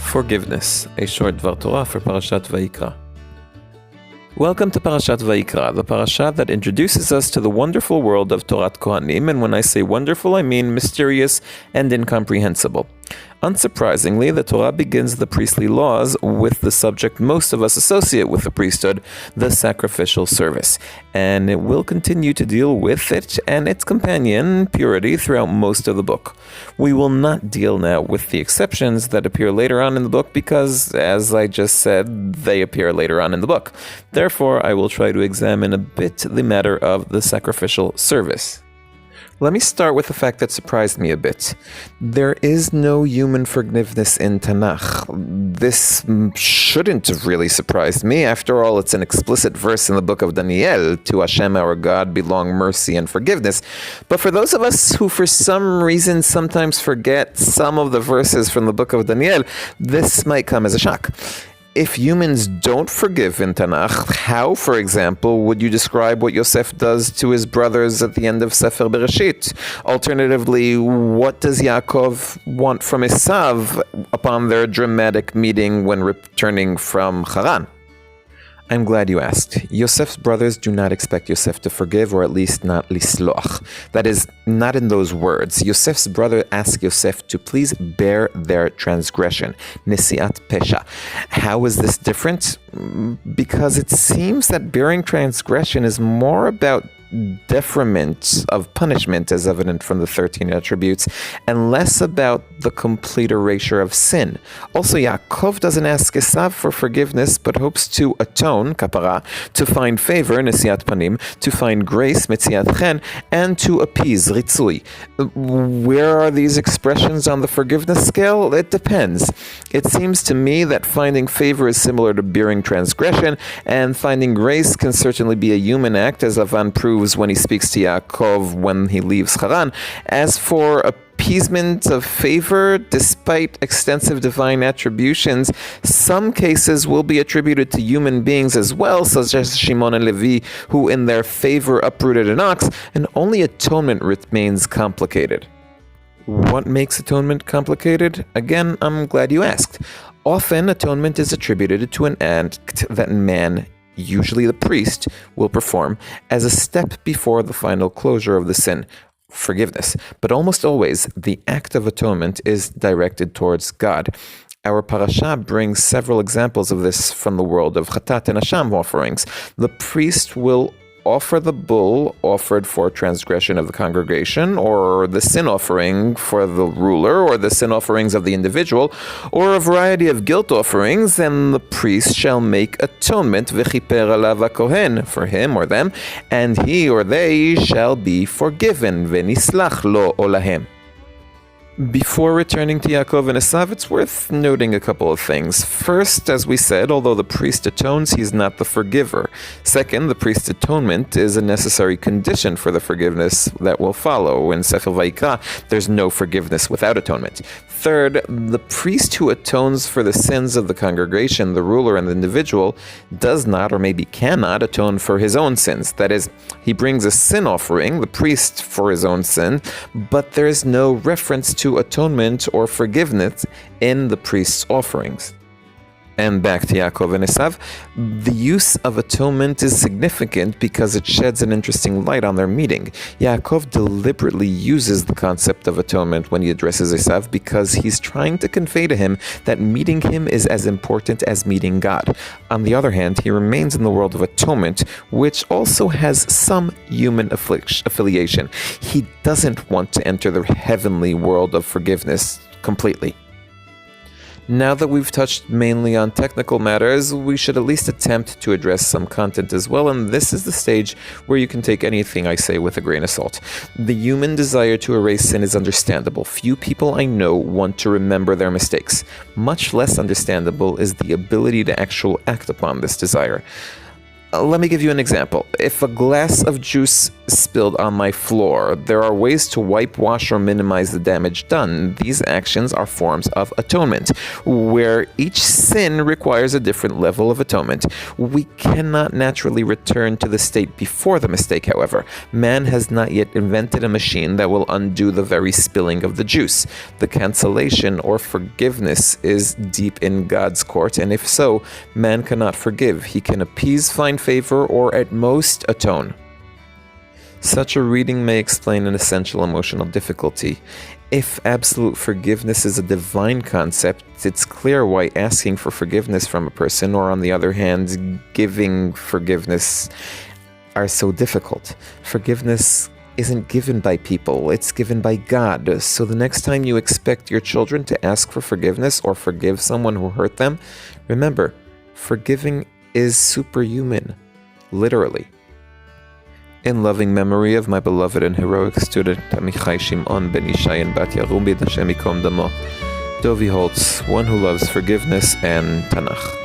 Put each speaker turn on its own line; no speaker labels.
Forgiveness, a short Dvar Torah for Parashat Vayikra. Welcome to Parashat Vayikra, the parasha that introduces us to the wonderful world of Torat Kohanim, and when I say wonderful, I mean mysterious and incomprehensible. Unsurprisingly, the Torah begins the priestly laws with the subject most of us associate with the priesthood, the sacrificial service. And it will continue to deal with it and its companion, purity, throughout most of the book. We will not deal now with the exceptions that appear later on in the book because, as I just said, they appear later on in the book. Therefore, I will try to examine a bit the matter of the sacrificial service. Let me start with the fact that surprised me a bit. There is no human forgiveness in Tanakh. This shouldn't have really surprised me. After all, it's an explicit verse in the book of Daniel, "To Hashem our God belong mercy and forgiveness." But for those of us who for some reason sometimes forget some of the verses from the book of Daniel, this might come as a shock. If humans don't forgive in Tanakh, how, for example, would you describe what Yosef does to his brothers at the end of Sefer Bereshit? Alternatively, what does Yaakov want from Esau upon their dramatic meeting when returning from Haran? I'm glad you asked. Yosef's brothers do not expect Yosef to forgive, or at least not lisloch. That is, not in those words. Yosef's brother asks Yosef to please bear their transgression, nesiat pesha. How is this different? Because it seems that bearing transgression is more about deferment of punishment, as evident from the 13 attributes, and less about the complete erasure of sin. Also, Yaakov doesn't ask Esau for forgiveness, but hopes to atone, kapara, to find favor, nesiat panim, to find grace, metziat chen, and to appease, ritzui. Where are these expressions on the forgiveness scale? It depends. It seems to me that finding favor is similar to bearing transgression, and finding grace can certainly be a human act, as Avan proves when he speaks to Yaakov when he leaves Haran. As for appeasement of favor, despite extensive divine attributions, some cases will be attributed to human beings as well, such as Shimon and Levi, who in their favor uprooted an ox, and only atonement remains complicated. What makes atonement complicated? Again, I'm glad you asked. Often, atonement is attributed to an act that man, usually the priest, will perform as a step before the final closure of the sin, forgiveness. But almost always, the act of atonement is directed towards God. Our parasha brings several examples of this from the world of chatat and asham offerings. The priest will offer the bull offered for transgression of the congregation, or the sin offering for the ruler, or the sin offerings of the individual, or a variety of guilt offerings, and the priest shall make atonement v'chiper alav hakohen for him or them, and he or they shall be forgiven v'nislach lo o lahem. Before returning to Yaakov and Esau, it's worth noting a couple of things. First, as we said, although the priest atones, he's not the forgiver. Second, the priest's atonement is a necessary condition for the forgiveness that will follow. In Sefer Vayikra, there's no forgiveness without atonement. Third, the priest who atones for the sins of the congregation, the ruler, and the individual, does not, or maybe cannot, atone for his own sins. That is, he brings a sin offering, the priest for his own sin, but there is no reference to atonement or forgiveness in the priest's offerings. And back to Yaakov and Esau, the use of atonement is significant because it sheds an interesting light on their meeting. Yaakov deliberately uses the concept of atonement when he addresses Esau because he's trying to convey to him that meeting him is as important as meeting God. On the other hand, he remains in the world of atonement, which also has some human affiliation. He doesn't want to enter the heavenly world of forgiveness completely. Now that we've touched mainly on technical matters, we should at least attempt to address some content as well, and this is the stage where you can take anything I say with a grain of salt. The human desire to erase sin is understandable. Few people I know want to remember their mistakes. Much less understandable is the ability to actually act upon this desire. Let me give you an example. If a glass of juice spilled on my floor. There are ways to wipe, wash, or minimize the damage done. These actions are forms of atonement, where each sin requires a different level of atonement. We cannot naturally return to the state before the mistake, however. Man has not yet invented a machine that will undo the very spilling of the juice. The cancellation or forgiveness is deep in God's court, and if so, man cannot forgive. He can appease, find favor, or at most atone. Such a reading may explain an essential emotional difficulty. If absolute forgiveness is a divine concept, it's clear why asking for forgiveness from a person, or on the other hand, giving forgiveness, are so difficult. Forgiveness isn't given by people, it's given by God. So the next time you expect your children to ask for forgiveness or forgive someone who hurt them, remember, forgiving is superhuman, literally. In loving memory of my beloved and heroic student Amichai Shimon ben Ishai and Bat Yarumbi Hashem Yikom Damo, Dovi Holtz, one who loves forgiveness and Tanakh.